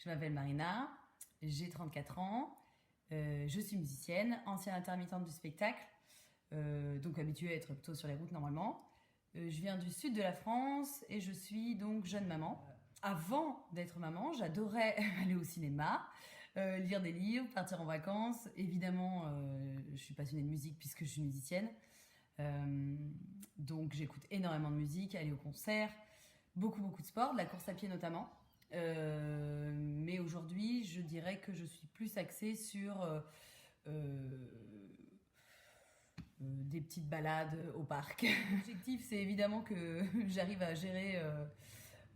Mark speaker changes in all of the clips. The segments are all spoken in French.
Speaker 1: Je m'appelle Marina, j'ai 34 ans, je suis musicienne, ancienne intermittente du spectacle, donc habituée à être plutôt sur les routes normalement. Je viens du sud de la France et je suis donc jeune maman. Avant d'être maman, j'adorais aller au cinéma, lire des livres, partir en vacances. Évidemment, je suis passionnée de musique puisque je suis musicienne. Donc j'écoute énormément de musique, aller au concert, beaucoup de sport, de la course à pied notamment. Mais aujourd'hui, je dirais que je suis plus axée sur des petites balades au parc. L'objectif, c'est évidemment que j'arrive à gérer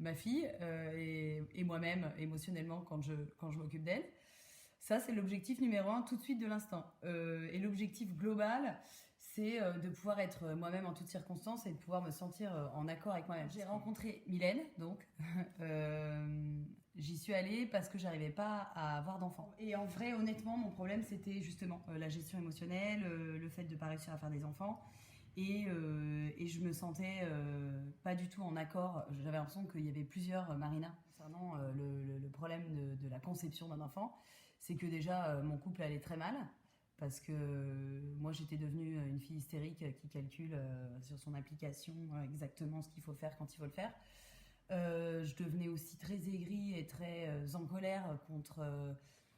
Speaker 1: ma fille et moi-même émotionnellement quand je m'occupe d'elle. Ça, c'est l'objectif numéro 1 tout de suite de l'instant. Et l'objectif global, c'est de pouvoir être moi-même en toutes circonstances et de pouvoir me sentir en accord avec moi-même. J'ai rencontré Mylène, donc. J'y suis allée parce que j'arrivais pas à avoir d'enfants. Et en vrai, honnêtement, mon problème, c'était justement la gestion émotionnelle, le fait de pas réussir à faire des enfants. Et je me sentais pas du tout en accord. J'avais l'impression qu'il y avait plusieurs Marina concernant le problème de la conception d'un enfant. C'est que déjà, mon couple allait très mal. Parce que moi, j'étais devenue une fille hystérique qui calcule sur son application exactement ce qu'il faut faire quand il faut le faire. Je devenais aussi très aigrie et très en colère contre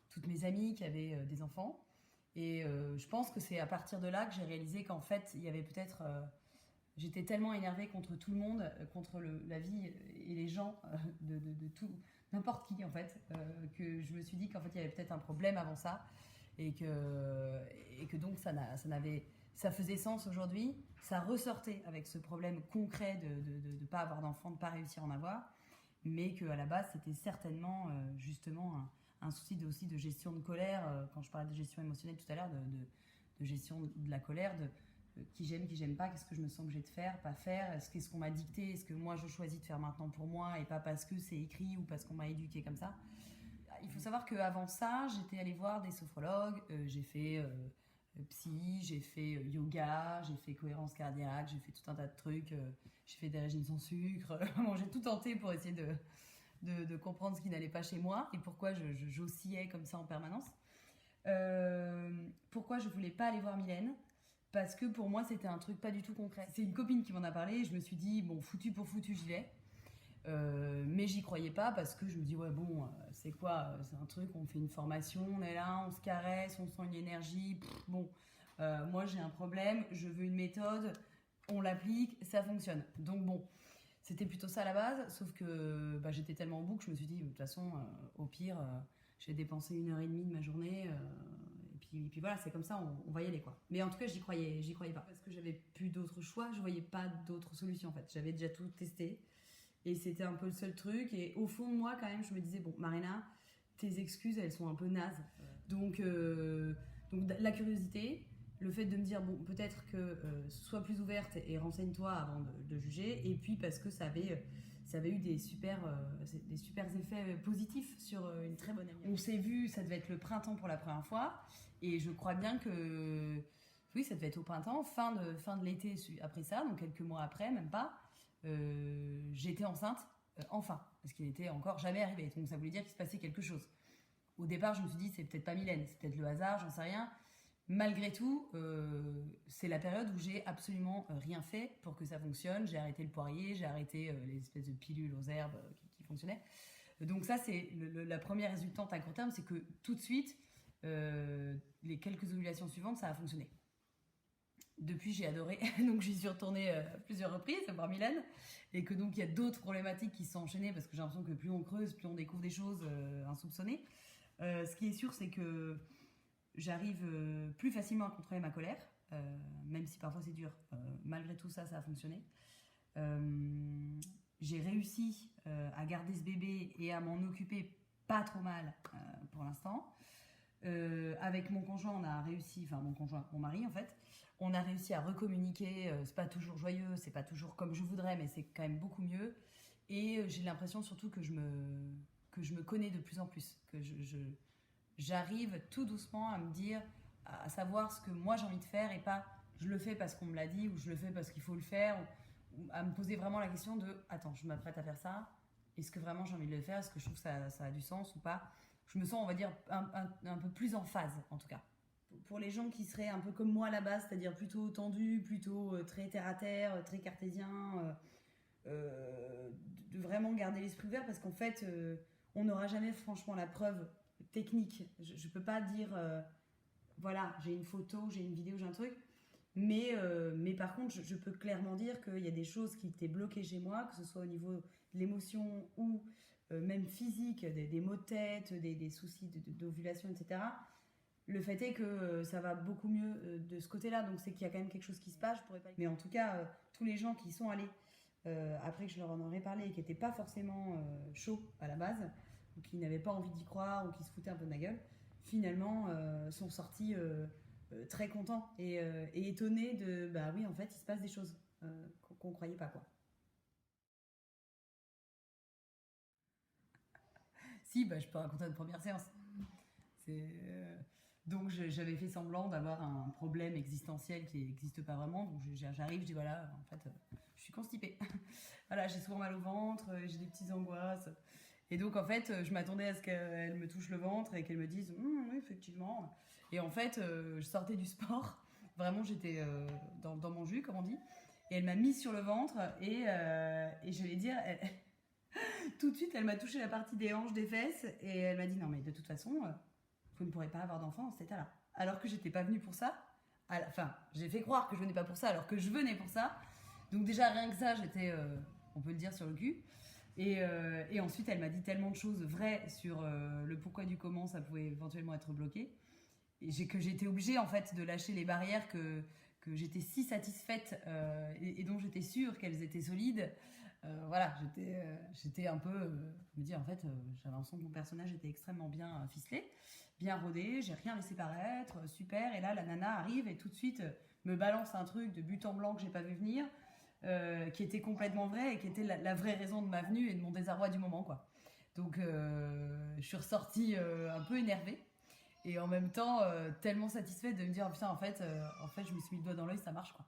Speaker 1: toutes mes amies qui avaient des enfants. Et je pense que c'est à partir de là que j'ai réalisé qu'en fait, il y avait peut-être... j'étais tellement énervée contre tout le monde, contre la vie et les gens, de tout, n'importe qui en fait, que je me suis dit qu'en fait, il y avait peut-être un problème avant ça. Et que donc ça faisait sens aujourd'hui, ça ressortait avec ce problème concret de ne pas avoir d'enfant, de ne pas réussir à en avoir, mais qu'à la base c'était certainement justement un souci aussi de gestion de colère, quand je parlais de gestion émotionnelle tout à l'heure, de gestion de la colère, de qui j'aime pas, qu'est-ce que je me sens que j'ai de faire, pas faire, qu'est-ce qu'on m'a dicté, est-ce que moi je choisis de faire maintenant pour moi et pas parce que c'est écrit ou parce qu'on m'a éduqué comme ça. Il faut savoir qu'avant ça, j'étais allée voir des sophrologues, j'ai fait psy, j'ai fait yoga, j'ai fait cohérence cardiaque, j'ai fait tout un tas de trucs, j'ai fait des régimes sans sucre. Bon, j'ai tout tenté pour essayer de comprendre ce qui n'allait pas chez moi et pourquoi j'oscillais comme ça en permanence. Pourquoi je voulais pas aller voir Mylène ? Parce que pour moi, c'était un truc pas du tout concret. C'est une copine qui m'en a parlé et je me suis dit, bon, foutu pour foutu, j'y vais. Mais j'y croyais pas parce que je me dis ouais bon c'est quoi, c'est un truc, on fait une formation, on est là, on se caresse, on sent une énergie, bon moi j'ai un problème, je veux une méthode, on l'applique, ça fonctionne, donc bon c'était plutôt ça à la base, sauf que j'étais tellement en boucle, je me suis dit de toute façon au pire j'ai dépensé 1h30 de ma journée et puis voilà, c'est comme ça, on va y aller quoi. Mais en tout cas j'y croyais pas parce que j'avais plus d'autres choix, je voyais pas d'autres solutions en fait, j'avais déjà tout testé. Et c'était un peu le seul truc. Et au fond de moi, quand même, je me disais, bon, Marina, tes excuses, elles sont un peu nazes. Donc la curiosité, le fait de me dire, bon, peut-être que sois plus ouverte et renseigne-toi avant de juger. Et puis parce que ça avait eu des super effets positifs sur une très bonne amie. On s'est vu, ça devait être le printemps pour la première fois. Et je crois bien que, oui, ça devait être au printemps, fin de l'été après ça, donc quelques mois après, même pas. J'étais enceinte, enfin, parce qu'il n'était encore jamais arrivé. Donc ça voulait dire qu'il se passait quelque chose. Au départ, je me suis dit, c'est peut-être pas Mylène, c'est peut-être le hasard, j'en sais rien. Malgré tout, c'est la période où j'ai absolument rien fait pour que ça fonctionne. J'ai arrêté le poirier, j'ai arrêté les espèces de pilules aux herbes qui fonctionnaient. Donc ça, c'est la première résultante à court terme, c'est que tout de suite, les quelques ovulations suivantes, ça a fonctionné. Depuis, j'ai adoré, donc j'y suis retournée à plusieurs reprises, voir Mylène, et que donc il y a d'autres problématiques qui se sont enchaînées parce que j'ai l'impression que plus on creuse, plus on découvre des choses insoupçonnées. Ce qui est sûr, c'est que j'arrive plus facilement à contrôler ma colère, même si parfois c'est dur. Malgré tout ça, ça a fonctionné. J'ai réussi à garder ce bébé et à m'en occuper pas trop mal pour l'instant. Avec mon conjoint, on a réussi, enfin mon mari en fait, on a réussi à recommuniquer, c'est pas toujours joyeux, c'est pas toujours comme je voudrais, mais c'est quand même beaucoup mieux. Et j'ai l'impression surtout que je me connais de plus en plus, que j'arrive tout doucement à me dire, à savoir ce que moi j'ai envie de faire et pas je le fais parce qu'on me l'a dit ou je le fais parce qu'il faut le faire, ou à me poser vraiment la question de attends, je m'apprête à faire ça, est-ce que vraiment j'ai envie de le faire, est-ce que je trouve que ça a du sens ou pas. Je me sens, on va dire, un peu plus en phase, en tout cas. Pour les gens qui seraient un peu comme moi à la base, c'est-à-dire plutôt tendu, plutôt très terre-à-terre, très cartésien, de vraiment garder l'esprit ouvert, parce qu'en fait, on n'aura jamais franchement la preuve technique. Je ne peux pas dire, voilà, j'ai une photo, j'ai une vidéo, j'ai un truc. Mais par contre, je peux clairement dire qu'il y a des choses qui étaient bloquées chez moi, que ce soit au niveau de l'émotion ou même physique, des maux de tête, des soucis d'ovulation, etc. Le fait est que ça va beaucoup mieux de ce côté-là, donc c'est qu'il y a quand même quelque chose qui se passe. Je pourrais pas... Mais en tout cas, tous les gens qui sont allés, après que je leur en aurais parlé, et qui n'étaient pas forcément chauds à la base, ou qui n'avaient pas envie d'y croire, ou qui se foutaient un peu de ma gueule, finalement sont sortis très contents et étonnés de bah oui, en fait, il se passe des choses qu'on croyait pas, quoi. Si, bah, je peux raconter une première séance. Donc j'avais fait semblant d'avoir un problème existentiel qui n'existe pas vraiment. Donc j'arrive, je dis voilà, en fait, je suis constipée. Voilà, j'ai souvent mal au ventre, j'ai des petites angoisses. Et donc en fait, je m'attendais à ce qu'elle me touche le ventre et qu'elle me dise oui, effectivement. Et en fait, je sortais du sport. Vraiment, j'étais dans mon jus, comme on dit. Et elle m'a mise sur le ventre et je vais dire, tout de suite, elle m'a touché la partie des hanches, des fesses et elle m'a dit non mais de toute façon, vous ne pourrez pas avoir d'enfant dans cet état-là. Alors que j'étais pas venue pour ça. Enfin, j'ai fait croire que je venais pas pour ça alors que je venais pour ça. Donc déjà rien que ça, j'étais, on peut le dire, sur le cul. Et ensuite, elle m'a dit tellement de choses vraies sur le pourquoi du comment ça pouvait éventuellement être bloqué. Et que j'étais obligée en fait de lâcher les barrières que j'étais si satisfaite et dont j'étais sûre qu'elles étaient solides. Voilà, j'étais un peu... je me dis en fait, j'avais l'impression que mon personnage était extrêmement bien ficelé, bien rodé, j'ai rien laissé paraître, super. Et là, la nana arrive et tout de suite me balance un truc de but en blanc que j'ai pas vu venir, qui était complètement vrai et qui était la vraie raison de ma venue et de mon désarroi du moment, quoi. Donc, je suis ressortie un peu énervée. Et en même temps, tellement satisfaite de me dire, oh, putain, en fait, je me suis mis le doigt dans l'œil, ça marche, quoi.